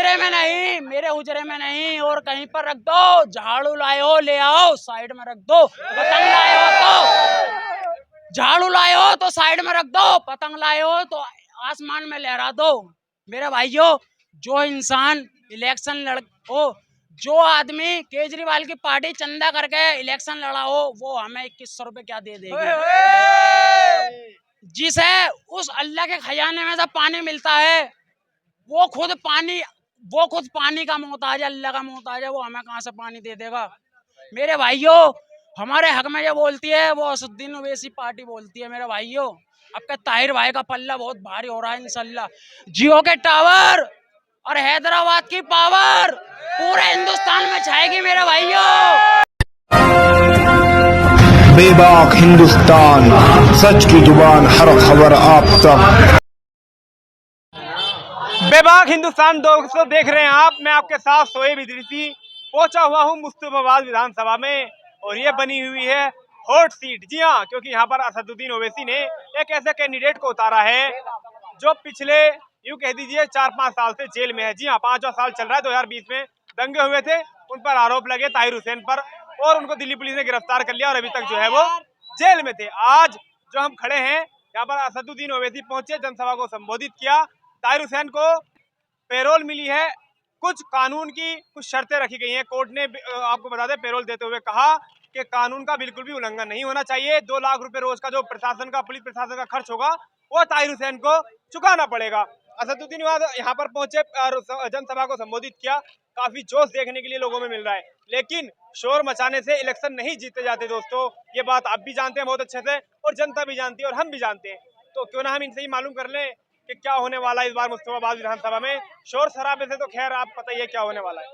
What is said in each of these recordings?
हुजरे में नहीं, मेरे हुजरे में नहीं, और कहीं पर रख दो। झाड़ू लाए हो ले आओ, साइड में रख दो। पतंग लाए हो तो झाड़ू लाए हो तो साइड में रख दो, पतंग लाए हो तो आसमान में लहरा दो। मेरे भाइयों, जो इंसान इलेक्शन लड़ हो, जो आदमी केजरीवाल की पार्टी चंदा करके इलेक्शन लड़ा हो, वो हमें 2100 रुपए क्या दे देगी? जिसे उस अल्लाह के खजाने में से पानी मिलता है, वो खुद पानी का मोहताज है, अल्लाह का मोहताज है, वो हमें कहां से पानी दे देगा? मेरे भाइयों, हमारे हक में जो बोलती है वो असदुद्दीन ओवैसी पार्टी बोलती है। मेरे भाइयों, आपका ताहिर भाई का पल्ला बहुत भारी हो रहा है। इंशाल्लाह जियो के टावर और हैदराबाद की पावर पूरे हिंदुस्तान में छाएगी। मेरे भाइयों, बेबाक हिंदुस्तान, सच की जुबान, हर खबर आप तक। बेबाक हिंदुस्तान दोस्तों देख रहे हैं आप, मैं आपके साथ शोएब इदरीसी पहुंचा हुआ हूं मुस्तफाबाद विधानसभा में, और ये बनी हुई है हॉट सीट। जी हां, क्योंकि यहां पर असदुद्दीन ओवैसी ने एक ऐसे कैंडिडेट को उतारा है जो पिछले यूं कह दीजिए 4-5 साल से जेल में है। जी हां, 5वां साल चल रहा है। 2020 में दंगे हुए थे, उन पर आरोप लगे ताहिर हुसैन पर, और उनको दिल्ली पुलिस ने गिरफ्तार कर लिया और अभी तक जो है वो जेल में थे। आज जो हम खड़े हैं यहाँ पर, असदुद्दीन ओवैसी पहुंचे, जनसभा को संबोधित किया। ताहिर हुसैन को पैरोल मिली है, कुछ कानून की कुछ शर्तें रखी गई हैं। कोर्ट ने आपको बता दें, पैरोल देते हुए कहा कि कानून का बिल्कुल भी उल्लंघन नहीं होना चाहिए। 2 लाख रुपए रोज का जो प्रशासन का, पुलिस प्रशासन का खर्च होगा, वो ताहिर हुसैन को चुकाना पड़ेगा। असदुद्दीन यहाँ पर पहुंचे और जनसभा को संबोधित किया। काफी जोश देखने के लिए लोगों में मिल रहा है, लेकिन शोर मचाने से इलेक्शन नहीं जीते जाते दोस्तों। ये बात आप भी जानते हैं बहुत अच्छे से, और जनता भी जानती है, और हम भी जानते हैं। तो क्यों ना हम इनसे ही मालूम कर लें कि क्या होने वाला है इस बार मुस्तफाबाद विधानसभा में। शोर शराबे से तो खैर आप पता ही है क्या होने वाला है।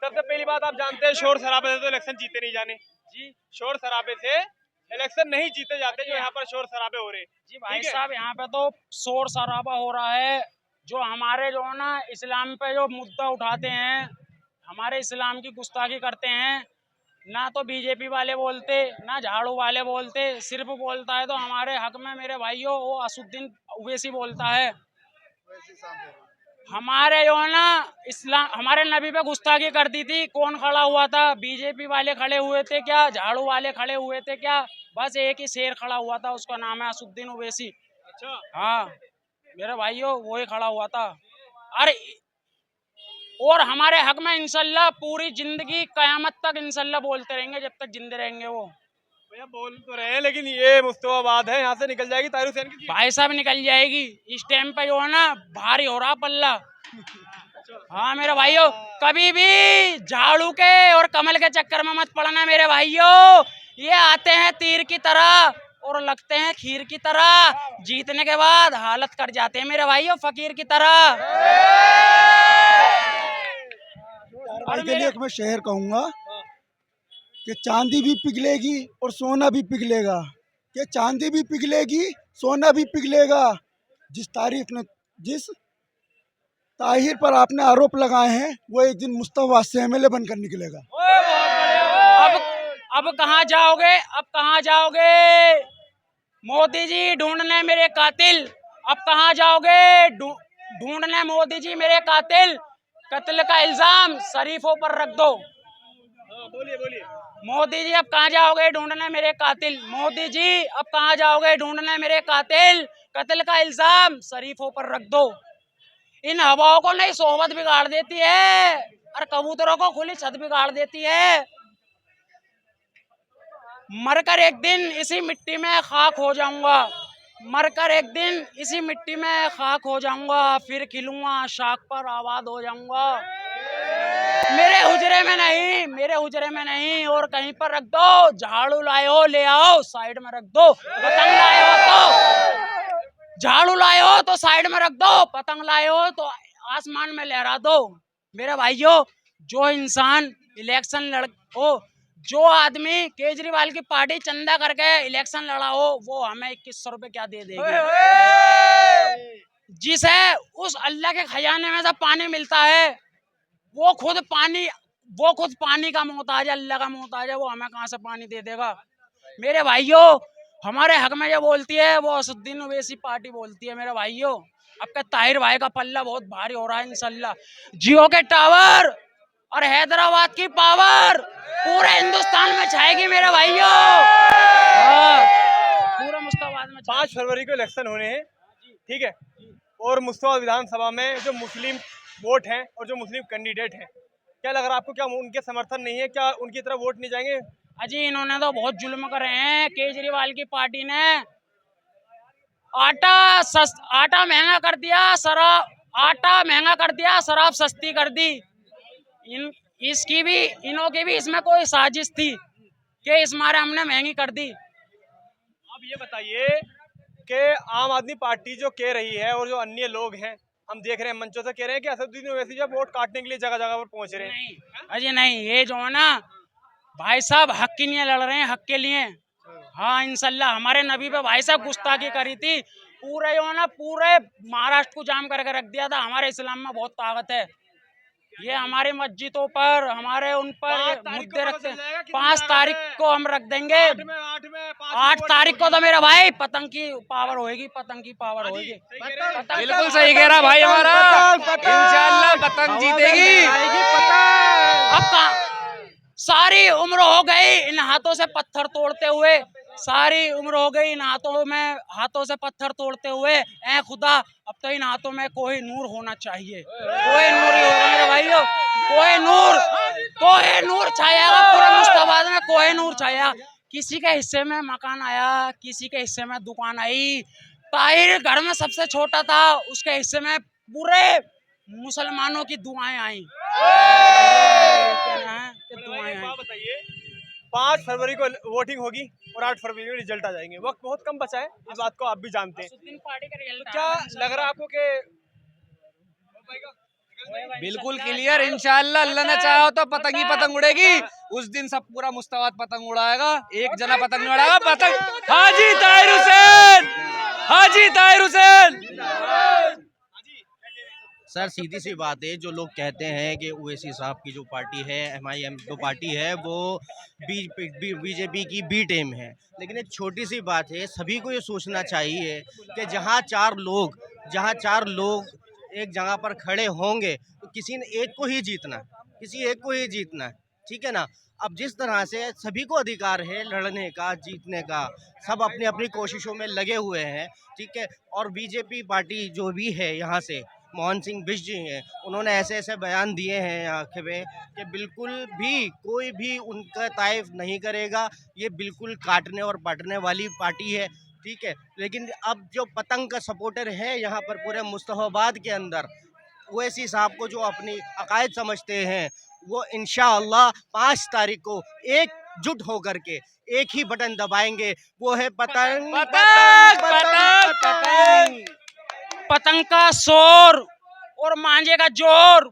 सबसे पहली बात, आप जानते हैं शोर शराबे से तो इलेक्शन जीते नहीं जाने। जी, शोर शराबे से इलेक्शन नहीं जीते जाते, जो यहाँ पर शोर शराबे हो रहे हैं। जी भाई साहब, यहाँ पे तो शोर शराबा हो रहा है। जो हमारे जो है ना इस्लाम पे जो मुद्दा उठाते हैं, हमारे इस्लाम की गुस्ताखी करते हैं, ना तो बीजेपी वाले बोलते, ना झाड़ू वाले बोलते, सिर्फ बोलता है तो हमारे हक में मेरे भाइयों वो असदुद्दीन ओवैसी बोलता है। हमारे जो है ना इस्लाम, हमारे नबी पे गुस्ताखी कर दी थी। कौन खड़ा हुआ था? बीजेपी वाले खड़े हुए थे क्या? झाड़ू वाले खड़े हुए थे क्या? बस एक ही शेर खड़ा हुआ था, उसका नाम है असदुद्दीन ओवैसी। अच्छा, हाँ मेरे भाइयों, वो ही खड़ा हुआ था। अरे, और हमारे हक में इंशाल्लाह पूरी जिंदगी कयामत तक इंशाल्लाह बोलते रहेंगे, जब तक जिंदे रहेंगे। वो भैया बोल तो रहे हैं, लेकिन ये मुस्तफाबाद है, यहाँ से निकल जाएगी ताहिर हुसैन की। भाई साहब निकल जाएगी। इस टाइम पे जो है ना भारी हो रहा पल्ला। हाँ मेरे भाइयों, कभी भी झाड़ू के और कमल के चक्कर में मत पड़ना मेरे भाइयों। ये आते हैं तीर की तरह और लगते हैं खीर की तरह, जीतने के बाद हालत कर जाते हैं मेरे भाइयों फकीर की तरह। के लिए मैं शहर कहूँगा कि चांदी भी पिघलेगी और सोना भी पिघलेगा, कि चांदी भी पिघलेगी, सोना भी पिघलेगा। जिस ताहिर पर आपने आरोप लगाए हैं, वो एक दिन मुस्तफा से MLA बनकर निकलेगा। अब कहाँ जाओगे? अब कहाँ जाओगे? मोदी जी ढूंढने मेरे कातिल। अब कहाँ जाओगे? ढूंढने मोदी जी मेरे कातिल। कत्ल का इल्जाम शरीफों पर रख दो। बोलिए बोलिए। मोदी जी अब कहाँ जाओगे ढूंढने मेरे कातिल? मोदी जी अब कहाँ जाओगे ढूंढने मेरे कातिल? कत्ल का इल्जाम शरीफों पर रख दो। इन हवाओं को नहीं सोहबत बिगाड़ देती है, और कबूतरों को खुली छत बिगाड़ देती है। मरकर एक दिन इसी मिट्टी में खाक हो जाऊंगा, मरकर एक दिन इसी मिट्टी में खाक हो जाऊंगा, फिर खिलूंगा शाख पर आबाद हो जाऊंगा। मेरे हुजरे में नहीं, मेरे हुजरे में नहीं, और कहीं पर रख दो। झाड़ू लाए हो ले आओ, साइड में रख दो। पतंग लाए हो तो झाड़ू लाए हो तो साइड में रख दो, पतंग लाए हो तो आसमान में लहरा दो। मेरे भाइयों, जो इंसान इलेक्शन लड़ हो, जो आदमी केजरीवाल की पार्टी चंदा करके इलेक्शन लड़ा हो, वो हमें 2100 रुपए क्या दे देगी? जिसे उस अल्लाह के खजाने में से पानी मिलता है, वो खुद पानी का मोहताज है, अल्लाह का मोहताज है, वो हमें कहां से पानी दे देगा? मेरे भाइयों, हमारे हक में जो बोलती है वो असदुद्दीन ओवैसी पार्टी बोलती है। मेरे भाइयों, आपका ताहिर भाई का पल्ला बहुत भारी हो रहा है इंशाल्लाह। जियो के टावर और हैदराबाद की पावर पूरे हिंदुस्तान में छाएगी मेरे भाइयों। पूरा मुस्ताबाद में 5 फरवरी को इलेक्शन होने हैं, ठीक है, और मुस्ताबाद विधानसभा में जो मुस्लिम वोट हैं और जो मुस्लिम कैंडिडेट हैं, क्या लग रहा है आपको, क्या उनके समर्थन नहीं है, क्या उनकी तरफ वोट नहीं जाएंगे? अजी इन्होंने तो बहुत जुल्म करे हैं। केजरीवाल की पार्टी ने आटा महंगा कर दिया, आटा महंगा कर दिया, शराब सस्ती कर दी। इनों की भी इसमें कोई साजिश थी कि इस मारे हमने महंगी कर दी। अब ये बताइए कि आम आदमी पार्टी जो कह रही है और जो अन्य लोग हैं, हम देख रहे हैं मंचों से कह रहे हैं कि असदुद्दीन ओवैसी जब वोट काटने के लिए जगह जगह पर पहुंच रहे हैं। नहीं अजी नहीं, ये जो है ना भाई साहब हक के लिए लड़ रहे हैं, हक के लिए। हाँ इंशाल्लाह। हमारे नबी पे भाई साहब गुस्ताखी करी थी, पूरे जो है ना पूरे महाराष्ट्र को जाम करके रख दिया था। हमारे इस्लाम में बहुत ताकत है। ये हमारे मस्जिदों पर, हमारे उन पर मुद्दे रखते हैं। 5 तारीख को हम रख देंगे। 8 तारीख को तो मेरा भाई पतंग की पावर होएगी, पतंग की पावर होएगी। बिल्कुल सही कह रहा भाई हमारा, इंशाल्लाह पतंग जीतेगी। अब सारी उम्र हो गई इन हाथों से पत्थर तोड़ते हुए, सारी उम्र हो गई इन हाथों से पत्थर तोड़ते हुए। ऐ खुदा, अब तो इन हाथों में कोई नूर होना चाहिए। कोई नूर ही होगा मेरे भाइयों, कोई नूर छाएगा पूरे मुस्ताबाद में, कोई नूर छाया। किसी के हिस्से में मकान आया, किसी के हिस्से में दुकान आई। ताहिर घर में सबसे छोटा था, उसके हिस्से में पूरे मुसलमानों की दुआएं आई। बताइए 5 फरवरी को वोटिंग होगी और 8 फरवरी को रिजल्ट आ जाएंगे, वक्त बहुत कम बचा है, इस बात को आप भी जानते हैं। तो क्या लग रहा है आपको कि बिल्कुल क्लियर, इंशाल्लाह अल्लाह ने चाहा तो पतंग ही पतंग उड़ेगी। उस दिन सब पूरा मुस्ताबाद पतंग उड़ाएगा, एक जना पतंग नहीं उड़ाएगा। पतंग हाजी ताहिर हुसैन, हाजी ताहिर हुसैन। सर सीधी सी बात है, जो लोग कहते हैं कि ओवैसी साहब की जो पार्टी है MIM जो पार्टी है वो बीजेपी की बी टीम है, लेकिन एक छोटी सी बात है, सभी को ये सोचना चाहिए कि जहाँ चार लोग एक जगह पर खड़े होंगे तो किसी ने एक को ही जीतना, किसी एक को ही जीतना, ठीक है ना। अब जिस तरह से सभी को अधिकार है लड़ने का, जीतने का, सब अपनी अपनी कोशिशों में लगे हुए हैं, ठीक है। और बीजेपी पार्टी जो भी है यहाँ से मोहन सिंह बिष्ट जी हैं, उन्होंने ऐसे ऐसे बयान दिए हैं यहाँ पे कि बिल्कुल भी कोई भी उनका तारीफ नहीं करेगा, ये बिल्कुल काटने और बांटने वाली पार्टी है, ठीक है। लेकिन अब जो पतंग का सपोर्टर है यहाँ पर पूरे मुस्तफाबाद के अंदर, ओवैसी साहब को जो अपनी अकायद समझते हैं, वो इंशाअल्लाह 5 तारीख को एकजुट होकर के एक ही बटन दबाएंगे, वो है पतंग पतंग पतंग पतंग। पतंग का शोर और मांझे का जोर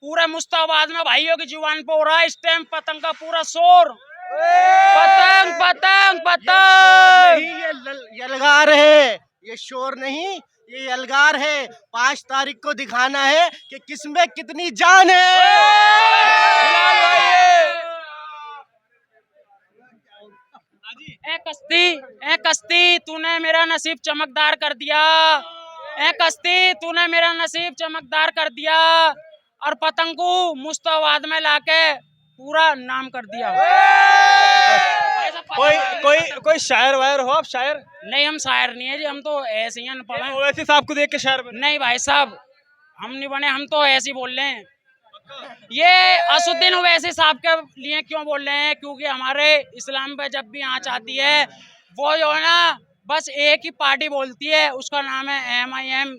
पूरे मुस्ताबाद में भाइयों की जुबान पे हो रहा है इस टाइम। पतंग का पूरा शोर, पतंग पतंग पतंग। ये यलगार है, ये शोर नहीं, ये यलगार है। 5 तारीख को दिखाना है कि किसमें कितनी जान है। ए कश्ती तूने मेरा नसीब चमकदार कर दिया, ए कश्ती तूने मेरा नसीब चमकदार कर दिया, और पतंग को मुस्ताबाद में लाके पूरा नाम कर दिया। कोई शायर वायर हो आप? शायर नहीं, हम शायर नहीं है जी, हम तो ऐसे ही अनपढ़ हैं। ओवैसी साहब को देख के शायर बने? नहीं भाई साहब, हम नहीं बने, हम तो ऐसे ही बोल रहे हैं। ये असुद्दीन ओवैसी साहब के लिए क्यों बोल रहे हैं? क्योंकि हमारे इस्लाम पे जब भी आँच आती है, वो जो है ना बस एक ही पार्टी बोलती है, उसका नाम है MIM।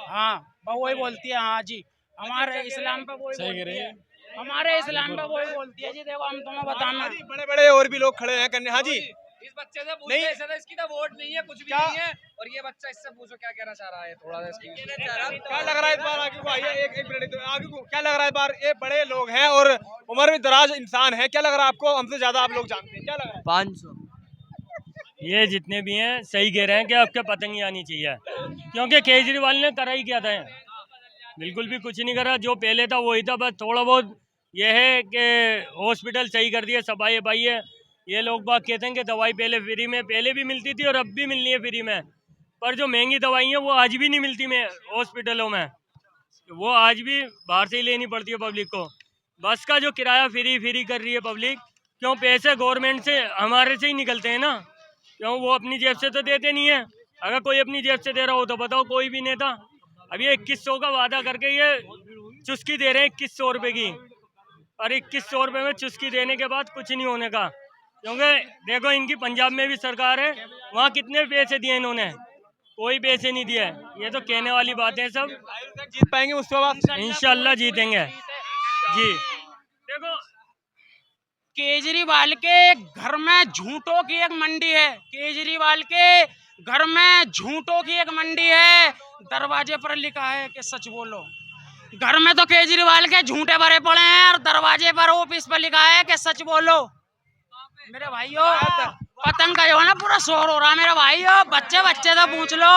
हाँ वही बोलती है। हाँ जी, हमारे इस्लाम पे वही बोलती है, हमारे इस्लाम पे वही बोलती है जी। देखो हम तुम्हें बताना, बड़े बड़े और भी लोग खड़े हैं करने। हाँ जी, इस बच्चे से पूछो, इसकी तो वोट नहीं है, कुछ भी नहीं है, और ये बच्चा, इससे पूछो क्या कहना चाह रहा है थोड़ा सा। क्या लग रहा है इस बार आगे को? आइए एक मिनट आगे को, क्या लग रहा है इस बार? ये बड़े लोग हैं और उम्र भी दराज इंसान है, क्या लग रहा है आपको? हमसे ज्यादा आप लोग जानते हैं, क्या लग रहा है? 500। ये जितने भी हैं सही कह रहे हैं कि आपके पतंग आनी चाहिए, क्योंकि केजरीवाल ने करा ही क्या था, बिल्कुल भी कुछ नहीं करा। जो पहले था वही था, बस थोड़ा बहुत ये है कि हॉस्पिटल सही कर दिए, सफाई है। ये लोग बात कहते हैं कि दवाई पहले फ्री में पहले भी मिलती थी और अब भी मिलनी है फ्री में, पर जो महंगी दवाई है वो आज भी नहीं मिलती में हॉस्पिटलों में, वो आज भी बाहर से ही लेनी पड़ती है पब्लिक को। बस का जो किराया फ्री कर रही है पब्लिक, क्यों? पैसे गवर्नमेंट से हमारे से ही निकलते हैं ना, क्यों? वो अपनी जेब से तो देते नहीं है। अगर कोई अपनी जेब से दे रहा हो तो बताओ, कोई भी नेता। अभी 2100 का वादा करके ये चुस्की दे रहे हैं 2100 रुपये की, और 2100 रुपये में चुस्की देने के बाद कुछ नहीं होने का। क्योंकि देखो इनकी पंजाब में भी सरकार है, वहाँ कितने पैसे दिए इन्होंने, कोई पैसे नहीं दिए। ये तो कहने वाली बातें सब। जीत पाएंगे मुस्तफाबाद? इंशाल्लाह जीतेंगे जी। देखो केजरीवाल के घर में झूठों की एक मंडी है, केजरीवाल के घर में झूठों की एक मंडी है। दरवाजे पर लिखा है कि सच बोलो। घर में तो केजरीवाल के झूठे भरे पड़े हैं और दरवाजे पर ऑफिस पर लिखा है कि सच बोलो। मेरे भाइयों, पतंग का जो है ना पूरा शोर हो रहा है मेरे भाइयों, बच्चे बच्चे तो पूछ लो।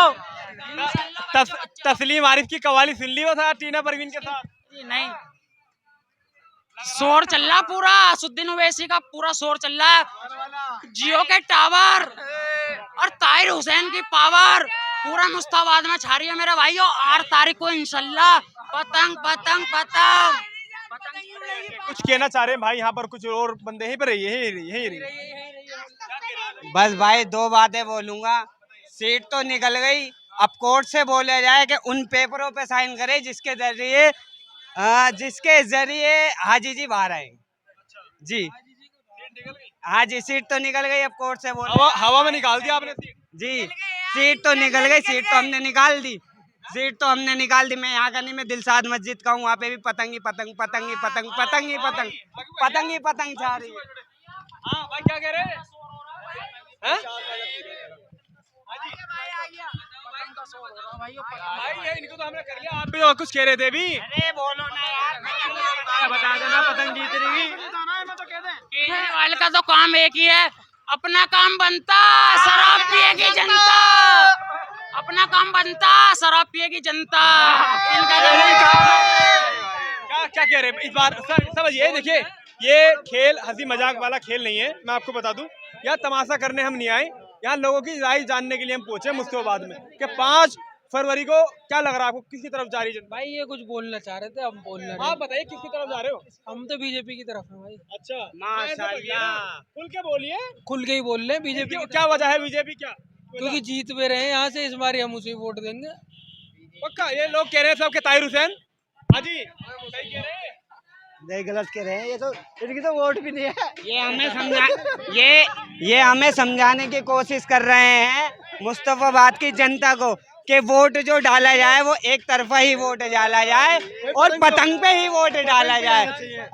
तस्लीम आरिफ की कवाली सुन ली वो था टीना परवीन के साथ? नहीं, शोर चल रहा पूरा, असुद्दीन ओवैसी का पूरा शोर चल रहा है। जियो के टावर और ताहिर हुसैन की पावर पूरा मुस्ताबाद में छा रही है मेरे भाइयों। 8 तारीख को इंशाल्लाह पतंग पतंग पतंग। कुछ कहना चाह रहे हैं भाई, यहाँ पर कुछ और बंदे यहीं पर यही बस भाई 2 बातें बोलूंगा। सीट तो निकल गई, अब कोर्ट से बोला जाए कि उन पेपरों पे साइन करे जिसके जरिए हाजी जी बाहर आए जी। हाँ जी, सीट तो निकल गई, अब कोर्ट से बोला। हवा में निकाल दिया आपने सीट? जी, सीट तो निकल गई, सीट तो हमने निकाल दी, सीट तो हमने निकाल दी। मैं यहाँ का नहीं, मैं दिलसाद मस्जिद का हूँ, वहाँ पे भी पतंग ही पतंग पतंग ही पतंग पतंग ही पतंग पतंग ही पतंग छा रही है। हाँ भाई, क्या कह रहे हैं? भाई ये इनको तो हमने कर लिया, आप भी तो कुछ कह रहे थे भी। अरे बोलो ना यार, बता देना पतंग जीत रही। केजरीवाल का तो काम एक ही है, अपना काम बनता शराब पिएगी जनता, अपना काम बनता शराब पिएगी जनता। इनका क्या कह रहे हैं इस बार? समझिए, देखिए ये खेल हंसी मजाक वाला खेल नहीं है। मैं आपको बता दूं, यहाँ तमाशा करने हम नहीं आए, यहाँ लोगों की राय जानने के लिए हम पहुंचे मुस्तफाबाद में कि 5 फरवरी को क्या लग रहा है आपको, किसकी तरफ जा रही है? भाई ये कुछ बोलना चाह रहे थे, हम बोल रहे हैं। आप बताइए किसकी तरफ जा रहे हो? हम तो बीजेपी की तरफ हैं भाई। अच्छा, माशाल्लाह। खुल के बोलिए। खुल के ही बोल रहे हैं बीजेपी। क्या वजह है बीजेपी? क्या? क्योंकि जीत पे रहे हैं यहाँ से, इस बार हम उसे वोट देंगे पक्का। ये लोग कह रहे हैं सब के ताहिर हुसैन। हाँ जी, सही कह रहे हैं? नहीं, गलत कह रहे हैं, ये तो इनकी तो वोट भी नहीं है। ये हमें समझाने की कोशिश कर रहे हैं मुस्तफाबाद की जनता को कि वोट जो डाला जाए वो एक तरफा ही वोट डाला जाए और पतंग पे ही वोट डाला जाए।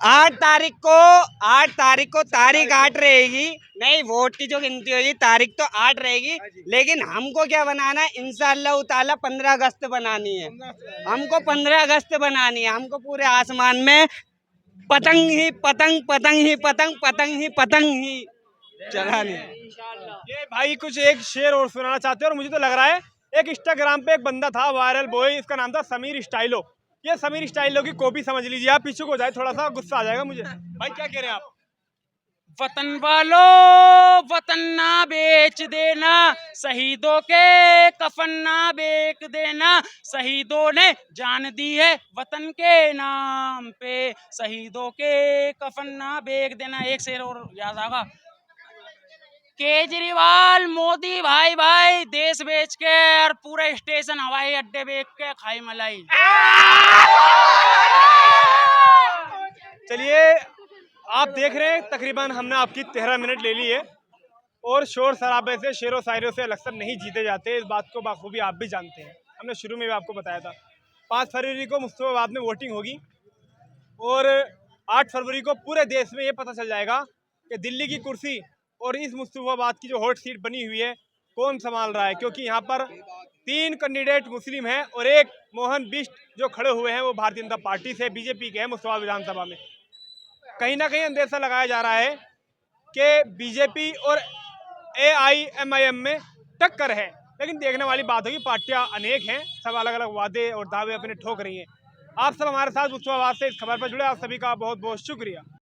8 तारीख को तारीख 8 रहेगी, नहीं वोट की जो गिनती होगी तारीख तो 8 रहेगी, लेकिन हमको क्या बनाना है? इंशाअल्लाह ताला 15 अगस्त बनानी है। हमको 15 अगस्त बनानी है। हमको पूरे आसमान में पतंग ही पतंग पतंग ही पतंग पतंग ही पतंग ही चलानी है। ये भाई कुछ एक शेर और सुनाना चाहते हैं, और मुझे तो लग रहा है एक इंस्टाग्राम पे एक बंदा था वायरल बॉय, इसका नाम था समीर स्टाइलो। ये समीर स्टाइलो की कॉपी समझ लीजिए आप, पीछे को जाए थोड़ा सा गुस्सा आ जाएगा मुझे। भाई क्या कह रहे हैं आप? वतन वालों, वतन ना बेच देना, शहीदों के कफन ना बेच देना, शहीदों ने जान दी है वतन के नाम पे, शहीदों के कफन ना बेच देना। एक शेर और याद आएगा, केजरीवाल मोदी भाई भाई देश बेच के और पूरे स्टेशन हवाई अड्डे बेच के खाई मलाई। चलिए, आप देख रहे हैं तकरीबन हमने आपकी 13 मिनट ले ली है, और शोर शराबे से शेरों शायरों से इलेक्शन नहीं जीते जाते, इस बात को बाखूबी आप भी जानते हैं। हमने शुरू में भी आपको बताया था 5 फरवरी को मुस्तफाबाद में वोटिंग होगी, और 8 फरवरी को पूरे देश में ये पता चल जाएगा कि दिल्ली की कुर्सी और इस मुस्तफाबाद की जो हॉट सीट बनी हुई है कौन संभाल रहा है। क्योंकि यहाँ पर 3 कैंडिडेट मुस्लिम हैं और एक मोहन बिष्ट जो खड़े हुए हैं वो भारतीय जनता पार्टी से बीजेपी के हैं मुस्तफाबाद विधानसभा में। कहीं ना कहीं अंदेशा लगाया जा रहा है कि बीजेपी और AIMIM में टक्कर है, लेकिन देखने वाली बात होगी, पार्टियां अनेक हैं, सब अलग अलग वादे और दावे अपने ठोक रही हैं। आप सब हमारे साथ मुस्तफाबाद से इस खबर पर जुड़े, आप सभी का बहुत बहुत शुक्रिया।